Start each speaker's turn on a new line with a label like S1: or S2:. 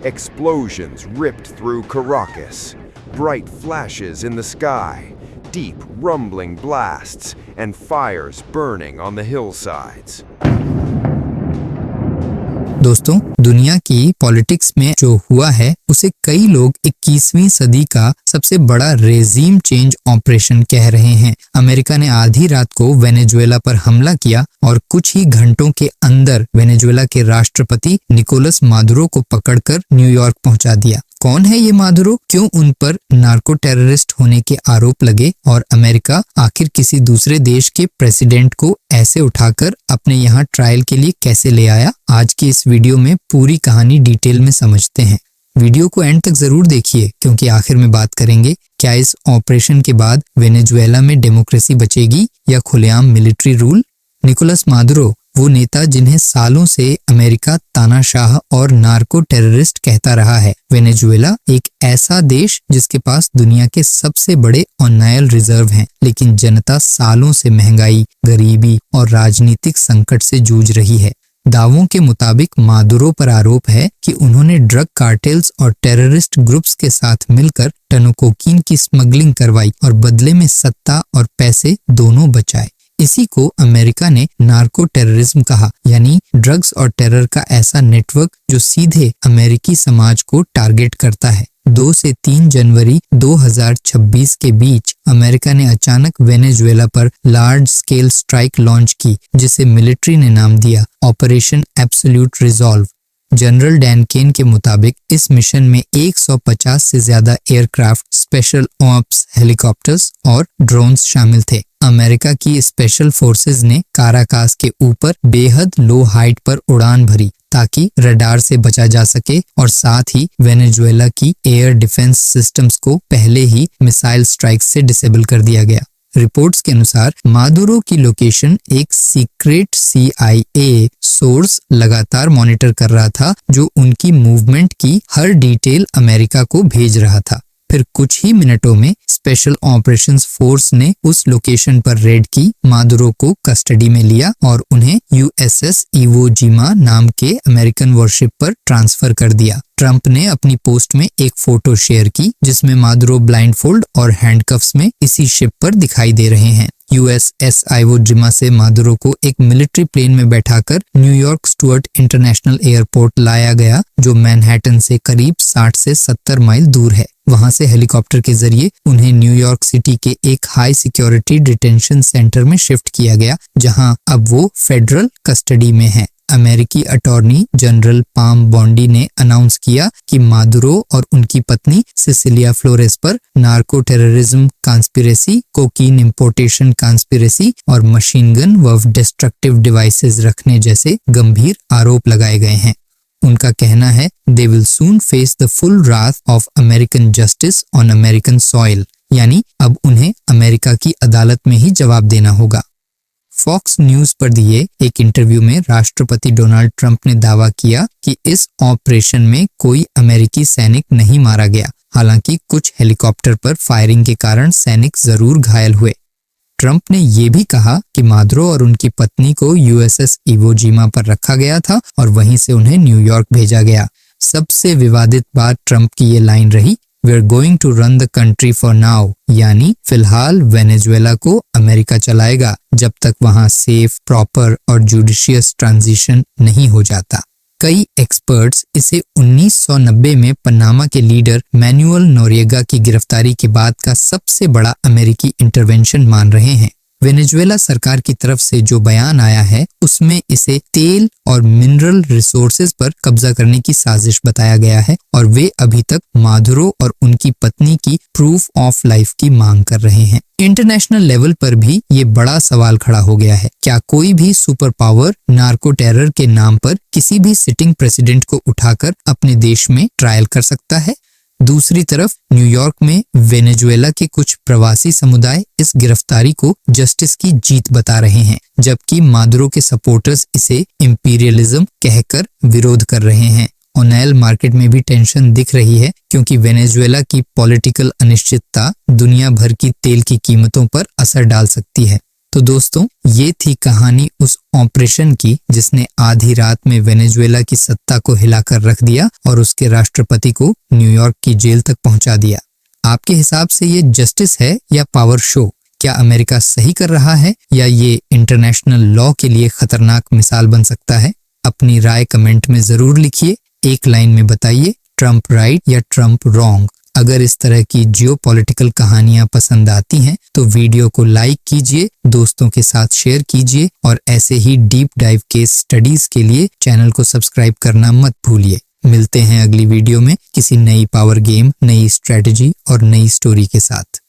S1: Explosions ripped through Caracas, bright flashes in the sky, deep rumbling blasts, and fires burning on the hillsides.
S2: दोस्तों, दुनिया की politics में जो हुआ है उसे कई लोग 21वीं सदी का सबसे बड़ा रेजीम चेंज ऑपरेशन कह रहे हैं। अमेरिका ने आधी रात को वेनेजुएला पर हमला किया और कुछ ही घंटों के अंदर वेनेजुएला के राष्ट्रपति निकोलस मादुरो को पकड़कर न्यूयॉर्क पहुंचा दिया। कौन है ये मादुरो? क्यों उन पर नार्को टेररिस्ट होने के आरोप लगे और अमेरिका आखिर किसी दूसरे देश के प्रेसिडेंट को ऐसे उठाकर अपने यहाँ ट्रायल के लिए कैसे ले आया? आज की इस वीडियो में पूरी कहानी डिटेल में समझते हैं। वीडियो को एंड तक जरूर देखिए क्योंकि आखिर में बात करेंगे क्या इस ऑपरेशन के बाद वेनेजुएला में डेमोक्रेसी बचेगी या खुलेआम मिलिट्री रूल। निकोलस मादुरो वो नेता जिन्हें सालों से अमेरिका तानाशाह और नार्को टेररिस्ट कहता रहा है। वेनेजुएला एक ऐसा देश जिसके पास दुनिया के सबसे बड़े ऑयल रिजर्व हैं, लेकिन जनता सालों से महंगाई, गरीबी और राजनीतिक संकट से जूझ रही है। दावों के मुताबिक मादुरो पर आरोप है कि उन्होंने ड्रग कार्टेल्स और टेररिस्ट ग्रुप्स के साथ मिलकर टनों कोकीन की स्मगलिंग करवाई और बदले में सत्ता और पैसे दोनों बचाए। इसी को अमेरिका ने नार्को टेररिज्म कहा, यानी ड्रग्स और टेरर का ऐसा नेटवर्क जो सीधे अमेरिकी समाज को टारगेट करता है। 2 से 3 जनवरी 2026 के बीच अमेरिका ने अचानक वेनेजुएला पर लार्ज स्केल स्ट्राइक लॉन्च की, जिसे मिलिट्री ने नाम दिया operation absolute resolve. General Dan Caine के मुताबिक इस मिशन में 150 से ज्यादा एयरक्राफ्ट, स्पेशल ऑप्स हेलीकॉप्टर्स और ड्रोन्स शामिल थे। अमेरिका की स्पेशल फोर्सेस ने काराकास के ऊपर बेहद लो हाइट पर उड़ान भरी ताकि रडार से बचा जा सके और साथ ही वेनेजुएला की एयर डिफेंस सिस्टम्स को पहले ही मिसाइल स्ट्राइक्स से डिसेबल कर दिया गया। रिपोर्ट्स के अनुसार मादुरो की लोकेशन एक सीक्रेट CIA सोर्स लगातार मॉनिटर कर रहा था, जो उनकी मूवमेंट की हर डिटेल अमेरिका को भेज रहा था। फिर कुछ ही मिनटों में स्पेशल ऑपरेशंस फोर्स ने उस लोकेशन पर रेड की, मादुरो को कस्टडी में लिया और उन्हें USS इवो जिमा नाम के अमेरिकन वॉरशिप पर ट्रांसफर कर दिया। ट्रंप ने अपनी पोस्ट में एक फोटो शेयर की जिसमें मादुरो ब्लाइंडफोल्ड और हैंडकफ्स में इसी शिप पर दिखाई दे रहे हैं। USS इवो जिमा से मादुरो को एक मिलिट्री प्लेन में बैठाकर न्यूयॉर्क स्टुअर्ट इंटरनेशनल एयरपोर्ट लाया गया, जो मैनहट्टन से करीब 60 से 70 माइल दूर है। वहां से हेलीकॉप्टर के जरिए उन्हें न्यूयॉर्क सिटी के एक हाई सिक्योरिटी डिटेंशन सेंटर में शिफ्ट किया गया, जहां अब वो फेडरल कस्टडी में है। अमेरिकी अटॉर्नी जनरल पाम बॉन्डी ने अनाउंस किया कि मादुरो और उनकी पत्नी सिसिलिया फ्लोरेस पर narco terrorism conspiracy, cocaine importation conspiracy और मशीन गन व डिस्ट्रक्टिव डिवाइसेस रखने जैसे गंभीर आरोप लगाए गए हैं। उनका कहना है they will soon face the full wrath of American justice on American soil, यानी अब उन्हें अमेरिका की अदालत में ही जवाब देना होगा। फॉक्स न्यूज पर दिए एक इंटरव्यू में राष्ट्रपति डोनाल्ड ट्रंप ने दावा किया कि इस ऑपरेशन में कोई अमेरिकी सैनिक नहीं मारा गया। हालांकि कुछ हेलीकॉप्टर पर फायरिंग के कारण सैनिक जरूर घायल हुए। ट्रंप ने ये भी कहा कि मादुरो और उनकी पत्नी को USS इवो जिमा पर रखा गया था और वहीं से उन्हें न्यूयॉर्क भेजा गया। सबसे विवादित बात ट्रंप की ये लाइन रही, we are going to run the country for now, यानी फिलहाल वेनेजुएला को अमेरिका चलाएगा जब तक वहां सेफ, प्रॉपर और जुडिशियस ट्रांजिशन नहीं हो जाता। कई एक्सपर्ट्स इसे 1990 में पनामा के लीडर मैनुअल नोरिएगा की गिरफ्तारी के बाद का सबसे बड़ा अमेरिकी इंटरवेंशन मान रहे हैं। वेनेजुएला सरकार की तरफ से जो बयान आया है उसमें इसे तेल और मिनरल रिसोर्सेज पर कब्जा करने की साजिश बताया गया है और वे अभी तक मादुरो और उनकी पत्नी की प्रूफ ऑफ लाइफ की मांग कर रहे हैं। इंटरनेशनल लेवल पर भी ये बड़ा सवाल खड़ा हो गया है, क्या कोई भी सुपर पावर नार्को टेरर के नाम पर किसी भी सिटिंग प्रेसिडेंट को उठाकर अपने देश में ट्रायल कर सकता है? दूसरी तरफ न्यूयॉर्क में वेनेजुएला के कुछ प्रवासी समुदाय इस गिरफ्तारी को जस्टिस की जीत बता रहे हैं, जबकि मादुरो के सपोर्टर्स इसे इंपीरियलिज्म कहकर विरोध कर रहे हैं। ऑयल मार्केट में भी टेंशन दिख रही है क्योंकि वेनेजुएला की पॉलिटिकल अनिश्चितता दुनिया भर की तेल की कीमतों पर असर डाल सकती है। तो दोस्तों, ये थी कहानी उस ऑपरेशन की जिसने आधी रात में वेनेजुएला की सत्ता को हिलाकर रख दिया और उसके राष्ट्रपति को न्यूयॉर्क की जेल तक पहुंचा दिया। आपके हिसाब से ये जस्टिस है या पावर शो? क्या अमेरिका सही कर रहा है या ये इंटरनेशनल लॉ के लिए खतरनाक मिसाल बन सकता है? अपनी राय कमेंट में जरूर लिखिए। एक लाइन में बताइए, ट्रम्प राइट या ट्रम्प रॉन्ग। अगर इस तरह की जियोपॉलिटिकल कहानियां पसंद आती हैं तो वीडियो को लाइक कीजिए, दोस्तों के साथ शेयर कीजिए और ऐसे ही डीप डाइव केस स्टडीज के लिए चैनल को सब्सक्राइब करना मत भूलिए। मिलते हैं अगली वीडियो में किसी नई पावर गेम, नई स्ट्रेटजी और नई स्टोरी के साथ।